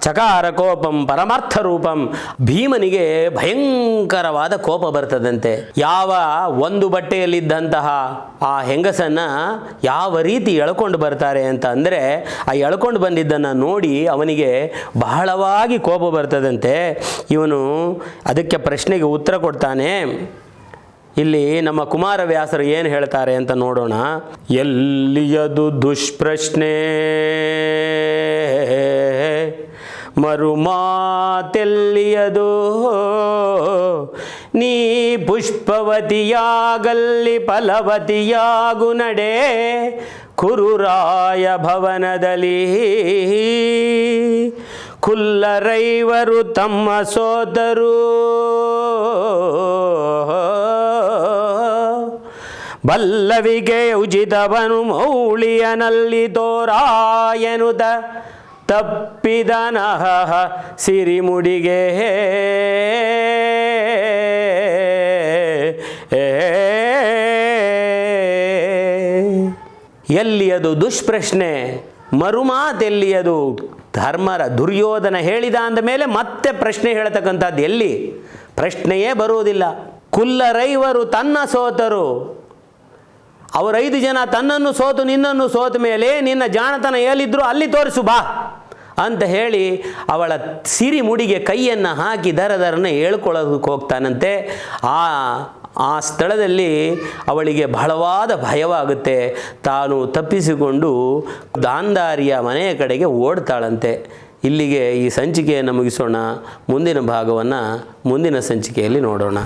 ಚಕಾರ ಕೋಪಂ ಪರಮಾರ್ಥ ರೂಪಂ. ಭೀಮನಿಗೆ ಭಯಂಕರವಾದ ಕೋಪ ಬರ್ತದಂತೆ. ಯಾವ ಒಂದು ಬಟ್ಟೆಯಲ್ಲಿ ಇದ್ದಂತಹ ಆ ಹೆಂಗಸನ್ನು ಯಾವ ರೀತಿ ಎಳ್ಕೊಂಡು ಬರ್ತಾರೆ ಅಂತ ಅಂದರೆ, ಆ ಎಳ್ಕೊಂಡು ಬಂದಿದ್ದನ್ನು ನೋಡಿ ಅವನಿಗೆ ಬಹಳವಾಗಿ ಕೋಪ ಬರ್ತದಂತೆ. ಇವನು ಅದಕ್ಕೆ ಪ್ರಶ್ನೆಗೆ ಉತ್ತರ ಕೊಡ್ತಾನೆ. ಇಲ್ಲಿ ನಮ್ಮ ಕುಮಾರವ್ಯಾಸರು ಏನು ಹೇಳ್ತಾರೆ ಅಂತ ನೋಡೋಣ. ಎಲ್ಲಿಯದು ದುಷ್ಪ್ರಶ್ನೆ ಮರುಮಾತೆಲ್ಲಿಯದು, ನೀ ಪುಷ್ಪವತಿಯಾಗಲ್ಲಿ ಫಲವತಿಯಾಗು ನಡೆ ಕುರುರಾಯ ಭವನದಲ್ಲಿ. ಕುಲ್ಲರೈವರು ತಮ್ಮ ಸೋದರು ಬಲ್ಲವಿಗೆ ಉಚಿತವನು ಮೌಳಿಯನಲ್ಲಿ ತೋರಾಯನುತ ತಪ್ಪಿದನಹ ಸಿರಿಮುಡಿಗೆ. ಎಲ್ಲಿಯದು ದುಷ್ಪ್ರಶ್ನೆ, ಮರುಮಾತೆಲ್ಲಿಯದು. ದುರ್ಯೋಧನ ಹೇಳಿದ ಅಂದ ಮೇಲೆ ಮತ್ತೆ ಪ್ರಶ್ನೆ ಹೇಳ್ತಕ್ಕಂಥದ್ದು ಎಲ್ಲಿ? ಪ್ರಶ್ನೆಯೇ ಬರುವುದಿಲ್ಲ. ಕುಲ್ಲರೈವರು ತನ್ನ ಸೋತರು, ಅವರು 5 ಜನ ತನ್ನನ್ನು ಸೋತು ನಿನ್ನನ್ನು ಸೋತ ಮೇಲೆ ನಿನ್ನ ಜಾಣತನ ಎಲ್ಲಿದ್ದರೂ ಅಲ್ಲಿ ತೋರಿಸು ಬಾ ಅಂತ ಹೇಳಿ ಅವಳ ಸಿರಿ ಮುಡಿಗೆ ಕೈಯನ್ನು ಹಾಕಿ ದರದರನ್ನು ಹೇಳ್ಕೊಳ್ಳೋದಕ್ಕೆ ಹೋಗ್ತಾನಂತೆ. ಆ ಸ್ಥಳದಲ್ಲಿ ಅವಳಿಗೆ ಬಹಳವಾದ ಭಯವಾಗುತ್ತೆ. ತಾನು ತಪ್ಪಿಸಿಕೊಂಡು ಗಾಂಧಾರಿಯ ಮನೆಯ ಕಡೆಗೆ ಓಡ್ತಾಳಂತೆ. ಇಲ್ಲಿಗೆ ಈ ಸಂಚಿಕೆಯನ್ನು ಮುಗಿಸೋಣ. ಮುಂದಿನ ಭಾಗವನ್ನು ಮುಂದಿನ ಸಂಚಿಕೆಯಲ್ಲಿ ನೋಡೋಣ.